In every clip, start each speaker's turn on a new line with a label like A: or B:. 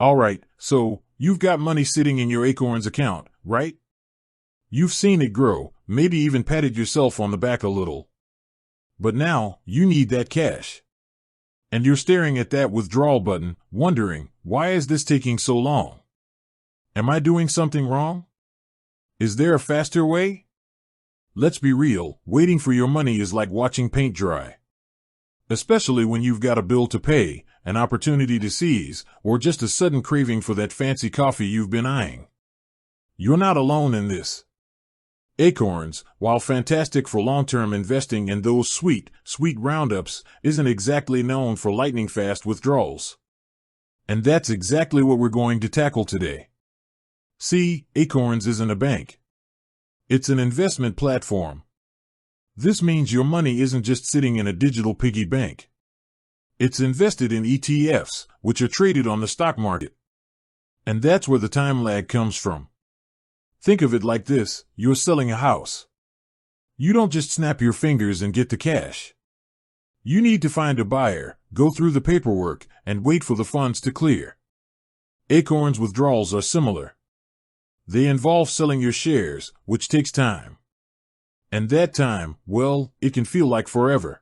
A: Alright, so you've got money sitting in your Acorns account, right? You've seen it grow, maybe even patted yourself on the back a little. But now, you need that cash. And you're staring at that withdrawal button, wondering, why is this taking so long? Am I doing something wrong? Is there a faster way? Let's be real, waiting for your money is like watching paint dry. Especially when you've got a bill to pay, an opportunity to seize, or just a sudden craving for that fancy coffee you've been eyeing. You're not alone in this. Acorns, while fantastic for long-term investing in those sweet roundups, isn't exactly known for lightning-fast withdrawals. And that's exactly what we're going to tackle today. See, Acorns isn't a bank. It's an investment platform. This means your money isn't just sitting in a digital piggy bank. It's invested in ETFs, which are traded on the stock market. And that's where the time lag comes from. Think of it like this: you're selling a house. You don't just snap your fingers and get the cash. You need to find a buyer, go through the paperwork, and wait for the funds to clear. Acorns withdrawals are similar. They involve selling your shares, which takes time. And that time, well, it can feel like forever.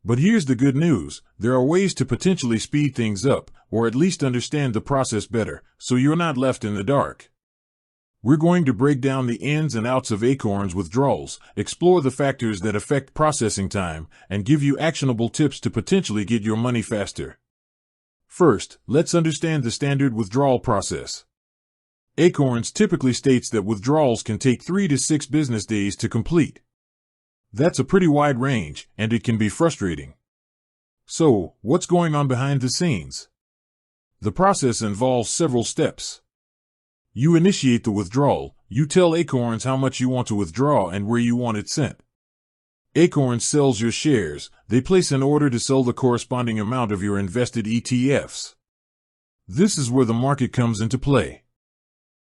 A: But here's the good news: there are ways to potentially speed things up, or at least understand the process better, so you're not left in the dark. We're going to break down the ins and outs of Acorns withdrawals, explore the factors that affect processing time, and give you actionable tips to potentially get your money faster. First, let's understand the standard withdrawal process. Acorns typically states that withdrawals can take 3 to 6 business days to complete. That's a pretty wide range, and it can be frustrating. So, what's going on behind the scenes? The process involves several steps. You initiate the withdrawal. You tell Acorns how much you want to withdraw and where you want it sent. Acorns sells your shares. They place an order to sell the corresponding amount of your invested ETFs. This is where the market comes into play.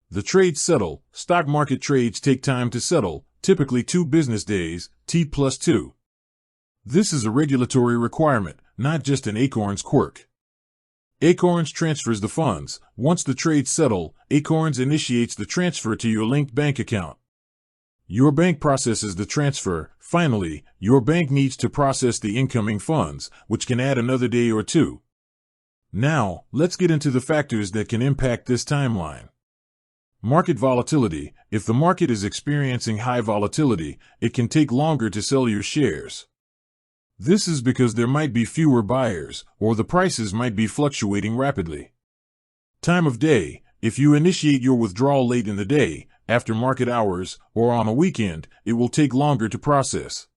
A: The trades settle. Stock market trades take time to settle, typically 2 business days, T+2. This is a regulatory requirement, not just an Acorns quirk. Acorns transfers the funds. Once the trades settle, Acorns initiates the transfer to your linked bank account. Your bank processes the transfer. Finally, your bank needs to process the incoming funds, which can add another day or 2. Now, let's get into the factors that can impact this timeline. Market volatility. If the market is experiencing high volatility, it can take longer to sell your shares. This is because there might be fewer buyers, or the prices might be fluctuating rapidly. Time of day. If you initiate your withdrawal late in the day, after market hours, or on a weekend, it will take longer to process.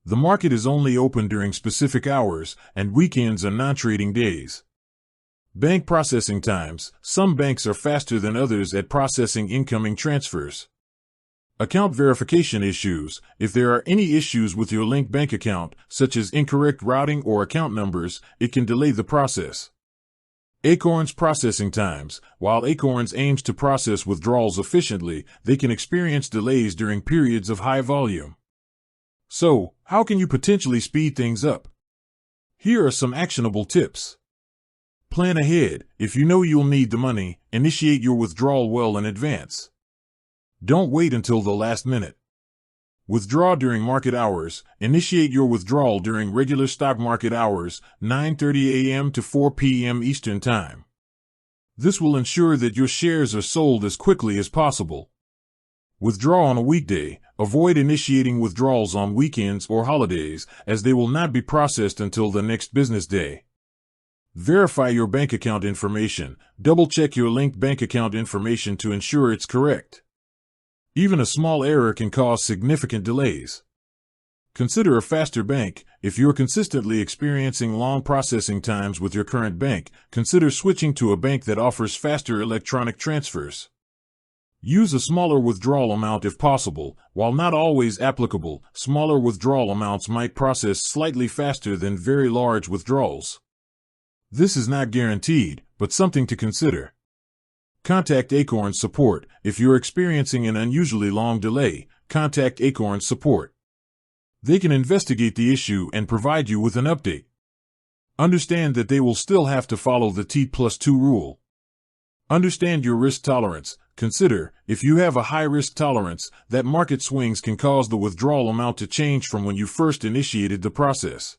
A: The market is only open during specific hours, and weekends are non-trading days. Bank processing times. Some banks are faster than others at processing incoming transfers. Account verification issues. If there are any issues with your linked bank account, such as incorrect routing or account numbers, it can delay the process. Acorns processing times. While Acorns aims to process withdrawals efficiently, they can experience delays during periods of high volume. So, how can you potentially speed things up? Here are some actionable tips. Plan ahead. If you know you'll need the money, initiate your withdrawal well in advance. Don't wait until the last minute. Withdraw during market hours. Initiate your withdrawal during regular stock market hours, 9:30 a.m. to 4 p.m. Eastern Time. This will ensure that your shares are sold as quickly as possible. Withdraw on a weekday. Avoid initiating withdrawals on weekends or holidays, as they will not be processed until the next business day. Verify your bank account information. Double-check your linked bank account information to ensure it's correct. Even a small error can cause significant delays. Consider a faster bank. If you're consistently experiencing long processing times with your current bank, consider switching to a bank that offers faster electronic transfers. Use a smaller withdrawal amount if possible. While not always applicable, smaller withdrawal amounts might process slightly faster than very large withdrawals. This is not guaranteed, but something to consider. Contact Acorns support. If you're experiencing an unusually long delay, contact Acorns support. They can investigate the issue and provide you with an update. Understand that they will still have to follow the T+2 rule. Understand your risk tolerance. Consider, if you have a high risk tolerance, that market swings can cause the withdrawal amount to change from when you first initiated the process.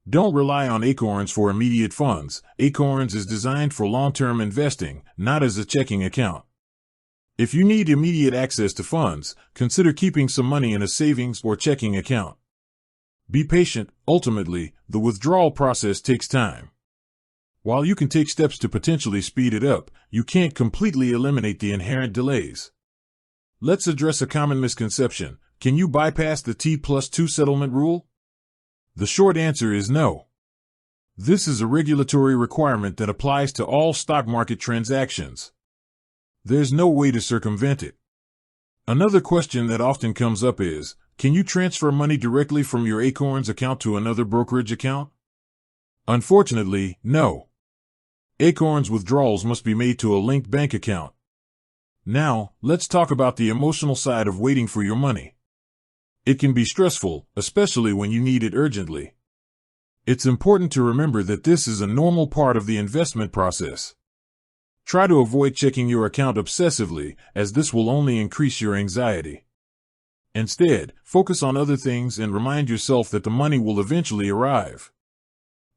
A: Don't rely on Acorns for immediate funds. Acorns is designed for long-term investing, not as a checking account. If you need immediate access to funds, consider keeping some money in a savings or checking account. Be patient. Ultimately, the withdrawal process takes time. While you can take steps to potentially speed it up, you can't completely eliminate the inherent delays. Let's address a common misconception. Can you bypass the T+2 settlement rule? The short answer is no. This is a regulatory requirement that applies to all stock market transactions. There's no way to circumvent it. Another question that often comes up is, can you transfer money directly from your Acorns account to another brokerage account? Unfortunately, no. Acorns withdrawals must be made to a linked bank account. Now, let's talk about the emotional side of waiting for your money. It can be stressful, especially when you need it urgently. It's important to remember that this is a normal part of the investment process. Try to avoid checking your account obsessively, as this will only increase your anxiety. Instead, focus on other things and remind yourself that the money will eventually arrive.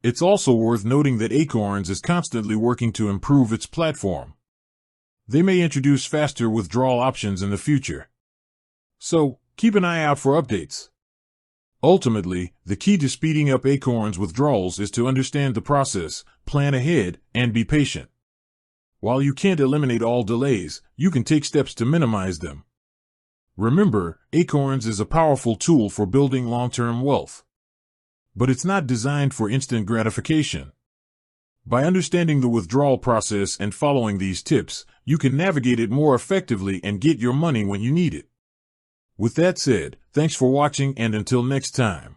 A: It's also worth noting that Acorns is constantly working to improve its platform. They may introduce faster withdrawal options in the future. So, keep an eye out for updates. Ultimately, the key to speeding up Acorns withdrawals is to understand the process, plan ahead, and be patient. While you can't eliminate all delays, you can take steps to minimize them. Remember, Acorns is a powerful tool for building long-term wealth. But it's not designed for instant gratification. By understanding the withdrawal process and following these tips, you can navigate it more effectively and get your money when you need it. With that said, thanks for watching, and until next time.